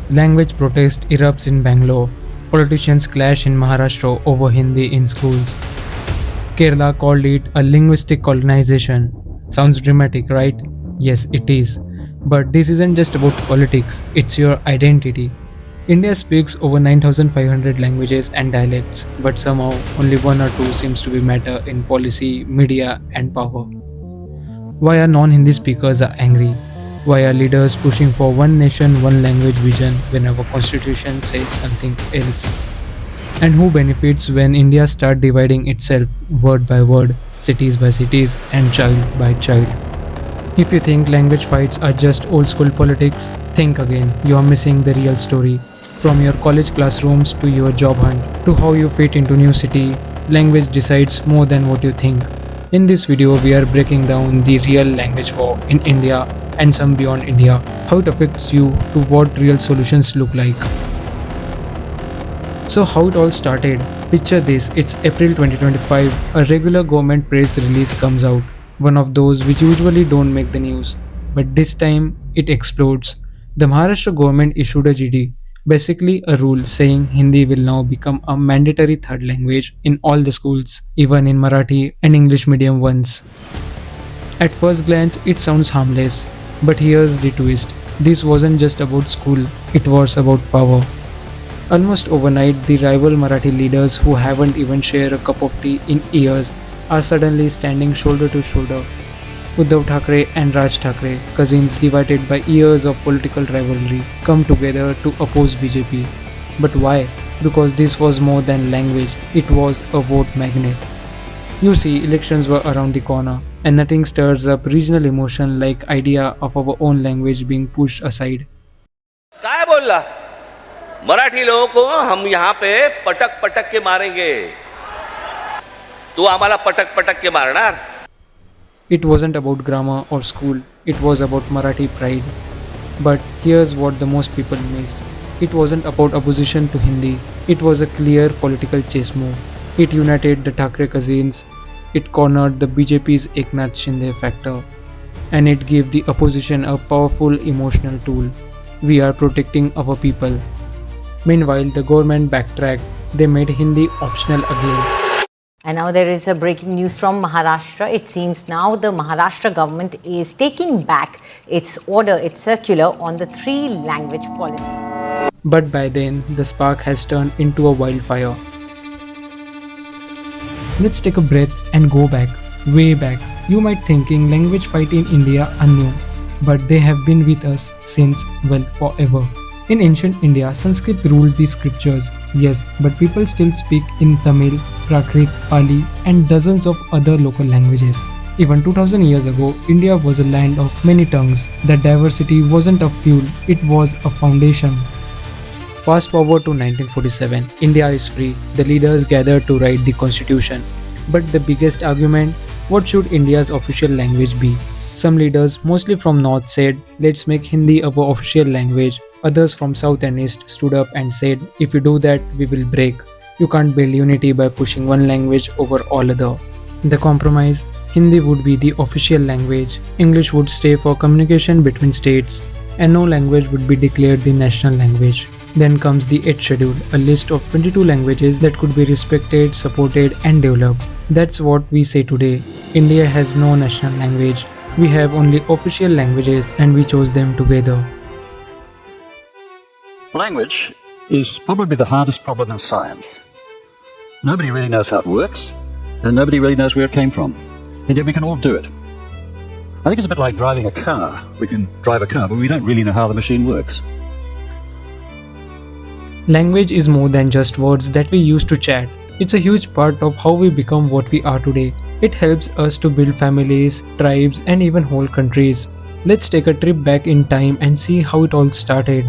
Language protest erupts in Bangalore. Politicians clash in Maharashtra over Hindi in schools. Kerala called it a linguistic colonization. Sounds dramatic, right? Yes, it is. But this isn't just about politics, it's your identity. India speaks over 9,500 languages and dialects, but somehow only one or two seems to be matter in policy, media, and power. Why are non-Hindi speakers are angry? Why are leaders pushing for one nation, one language vision when our constitution says something else? And who benefits when India start dividing itself word by word, cities by cities, and child by child? If you think language fights are just old school politics, think again. You are missing the real story. From your college classrooms to your job hunt to how you fit into new city, language decides more than what you think. In this video, we are breaking down the real language war in India and some beyond India, how it affects you to what real solutions look like. So how it all started? Picture this, it's April 2025, a regular government press release comes out, one of those which usually don't make the news. But this time, it explodes. The Maharashtra government issued a GD, basically a rule saying Hindi will now become a mandatory third language in all the schools, even in Marathi and English medium ones. At first glance, it sounds harmless, but here's the twist. This wasn't just about school, it was about power. Almost overnight, the rival Marathi leaders who haven't even shared a cup of tea in years are suddenly standing shoulder to shoulder. Uddhav Thackeray and Raj Thackeray, cousins divided by years of political rivalry, come together to oppose BJP. But why? Because this was more than language, it was a vote magnet. You see, elections were around the corner, and nothing stirs up regional emotion like idea of our own language being pushed aside. काय बोलला मराठी लोगों को हम यहाँ पे पटक पटक के मारेंगे तू आम्हाला पटक पटक के मारणार. It wasn't about grammar or school, it was about Marathi pride. But here's what the most people missed. It wasn't about opposition to Hindi, it was a clear political chess move. It united the Thackeray cousins, it cornered the BJP's Eknath Shinde factor, and it gave the opposition a powerful emotional tool. We are protecting our people. Meanwhile, the government backtracked, they made Hindi optional again. And now there is a breaking news from Maharashtra. It seems now the Maharashtra government is taking back its order, its circular on the three-language policy. But by then, the spark has turned into a wildfire. Let's take a breath and go back, way back. You might thinking language fight in India are new, but they have been with us since, well, forever. In ancient India, Sanskrit ruled the scriptures, yes, but people still speak in Tamil, Prakrit, Pali, and dozens of other local languages. Even 2000 years ago, India was a land of many tongues. That diversity wasn't a fuel, it was a foundation. Fast forward to 1947, India is free, the leaders gathered to write the constitution. But the biggest argument, what should India's official language be? Some leaders, mostly from North, said, let's make Hindi our official language. Others from South and East stood up and said, if you do that, we will break. You can't build unity by pushing one language over all other. The compromise, Hindi would be the official language, English would stay for communication between states, and no language would be declared the national language. Then comes the 8th schedule, a list of 22 languages that could be respected, supported, and developed. That's what we say today. India has no national language. We have only official languages, and we chose them together. Language is probably the hardest problem in science. Nobody really knows how it works, and nobody really knows where it came from. And yet we can all do it. I think it's a bit like driving a car. We can drive a car, but we don't really know how the machine works. Language is more than just words that we use to chat. It's a huge part of how we become what we are today. It helps us to build families, tribes, and even whole countries. Let's take a trip back in time and see how it all started.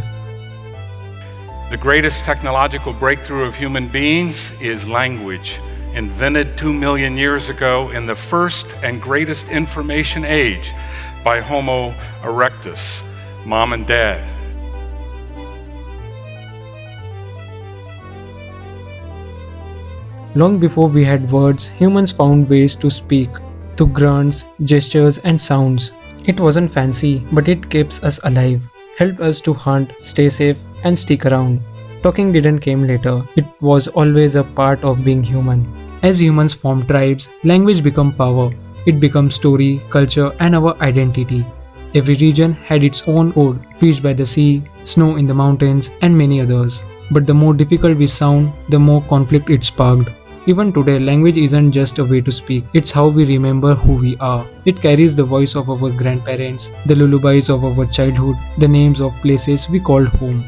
The greatest technological breakthrough of human beings is language, invented 2 million years ago in the first and greatest information age by Homo erectus, mom and dad. Long before we had words, humans found ways to speak, through grunts, gestures, and sounds. It wasn't fancy, but it keeps us alive. helped us to hunt, stay safe, and stick around. Talking didn't come later, it was always a part of being human. As humans form tribes, language became power. It became story, culture, and our identity. Every region had its own code, fish by the sea, snow in the mountains, and many others. But the more difficult we sound, the more conflict it sparked. Even today, language isn't just a way to speak, it's how we remember who we are. It carries the voice of our grandparents, the lullabies of our childhood, the names of places we called home.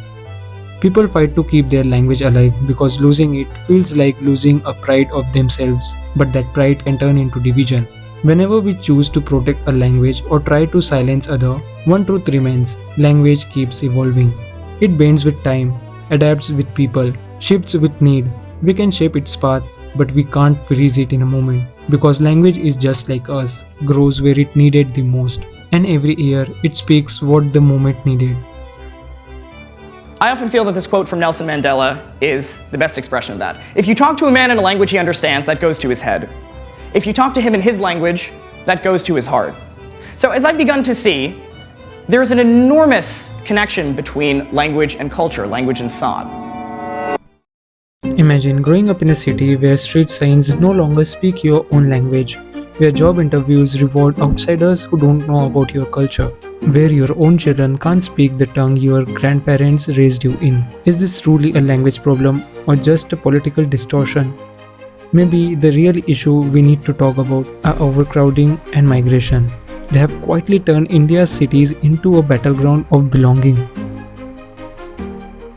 People fight to keep their language alive because losing it feels like losing a pride of themselves, but that pride can turn into division. Whenever we choose to protect a language or try to silence other, one truth remains: language keeps evolving. It bends with time, adapts with people, shifts with need. We can shape its path, but we can't freeze it in a moment because language is just like us, grows where it needed the most, and every year it speaks what the moment needed. I often feel that this quote from Nelson Mandela is the best expression of that. If you talk to a man in a language he understands, that goes to his head. If you talk to him in his language, that goes to his heart. So as I've begun to see, there's an enormous connection between language and culture, language and thought. Imagine growing up in a city where street signs no longer speak your own language, where job interviews reward outsiders who don't know about your culture, where your own children can't speak the tongue your grandparents raised you in. Is this truly a language problem or just a political distortion? Maybe the real issue we need to talk about are overcrowding and migration. They have quietly turned India's cities into a battleground of belonging.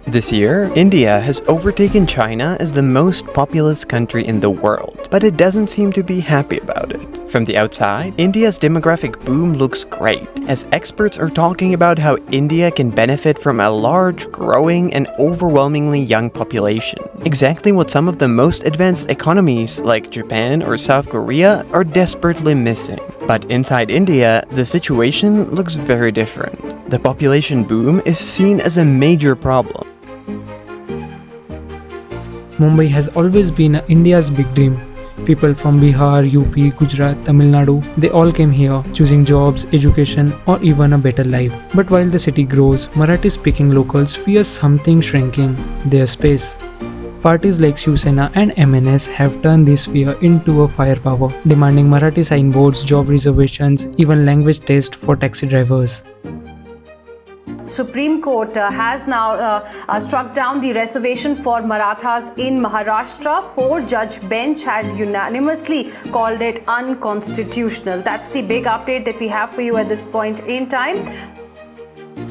This year, India has overtaken China as the most populous country in the world, but it doesn't seem to be happy about it. From the outside, India's demographic boom looks great, as experts are talking about how India can benefit from a large, growing, and overwhelmingly young population. Exactly what some of the most advanced economies, like Japan or South Korea, are desperately missing. But inside India, the situation looks very different. The population boom is seen as a major problem. Mumbai has always been India's big dream. People from Bihar, UP, Gujarat, Tamil Nadu, they all came here, choosing jobs, education, or even a better life. But while the city grows, Marathi-speaking locals fear something shrinking: their space. Parties like Shiv Sena and MNS have turned this fear into a firepower, demanding Marathi signboards, job reservations, even language tests for taxi drivers. Supreme Court has now struck down the reservation for Marathas in Maharashtra. 4-judge bench had unanimously called it unconstitutional. That's the big update that we have for you at this point in time.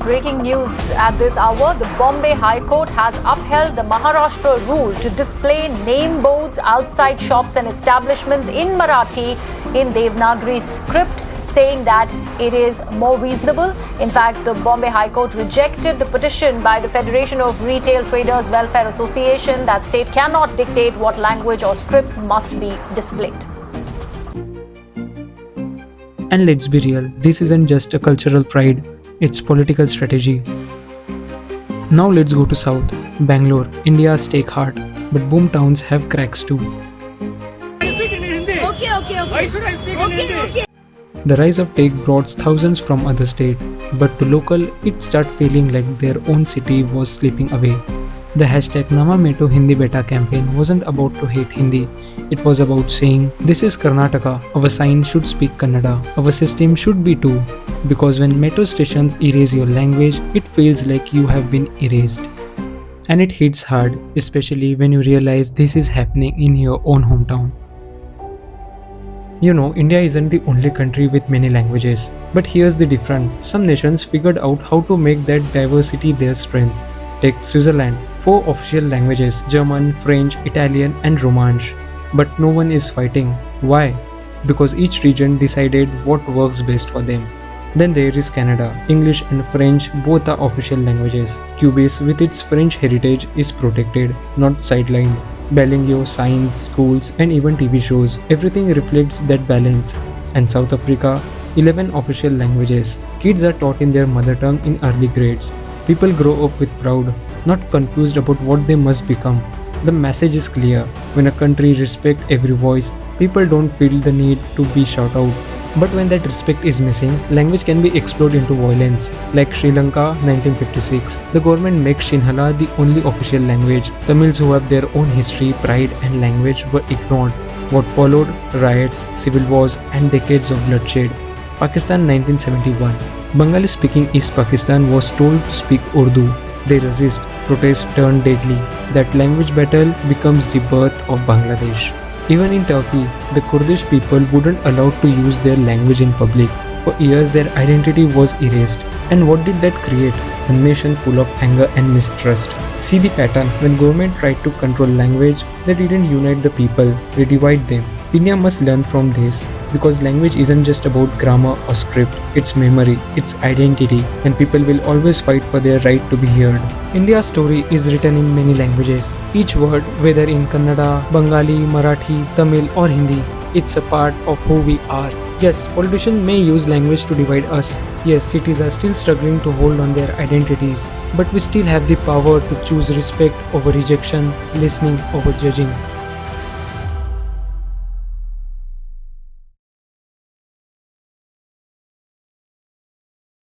Breaking news at this hour, the Bombay High Court has upheld the Maharashtra rule to display name boards outside shops and establishments in Marathi in Devanagari script, saying that it is more reasonable. In fact, the Bombay High Court rejected the petition by the Federation of Retail Traders Welfare Association that state cannot dictate what language or script must be displayed. And let's be real, this isn't just a cultural pride, it's political strategy. Now let's go to South, Bangalore, India's take heart, but boom towns have cracks too. Okay. The rise of tech brought thousands from other states, but to local, it started feeling like their own city was slipping away. The hashtag Nama Meto Hindi Beta campaign wasn't about to hate Hindi. It was about saying, this is Karnataka, our sign should speak Kannada, our system should be too. Because when metro stations erase your language, it feels like you have been erased. And it hits hard, especially when you realize this is happening in your own hometown. You know, India isn't the only country with many languages. But here's the difference. Some nations figured out how to make that diversity their strength. Take Switzerland, 4 official languages: German, French, Italian, and Romansh. But no one is fighting. Why? Because each region decided what works best for them. Then there is Canada. English and French both are official languages. Quebec, with its French heritage, is protected, not sidelined. Belingio, signs, schools, and even TV shows, everything reflects that balance. And South Africa, 11 official languages. Kids are taught in their mother tongue in early grades. People grow up with proud, not confused about what they must become. The message is clear. When a country respects every voice, people don't feel the need to be shout out. But when that respect is missing, language can be explored into violence. Like Sri Lanka, 1956. The government makes Sinhala the only official language. Tamils who have their own history, pride and language were ignored. What followed? Riots, civil wars and decades of bloodshed. Pakistan, 1971. Bengali speaking East Pakistan was told to speak Urdu. They resist, protest turned deadly. That language battle becomes the birth of Bangladesh. Even in Turkey, the Kurdish people wouldn't allow to use their language in public. For years their identity was erased. And what did that create? A nation full of anger and mistrust. See the pattern. When government tried to control language, they didn't unite the people, they divide them. India must learn from this, because language isn't just about grammar or script, it's memory, it's identity, and people will always fight for their right to be heard. India's story is written in many languages. Each word, whether in Kannada, Bengali, Marathi, Tamil or Hindi, it's a part of who we are. Yes, politicians may use language to divide us. Yes, cities are still struggling to hold on their identities. But we still have the power to choose respect over rejection, listening over judging.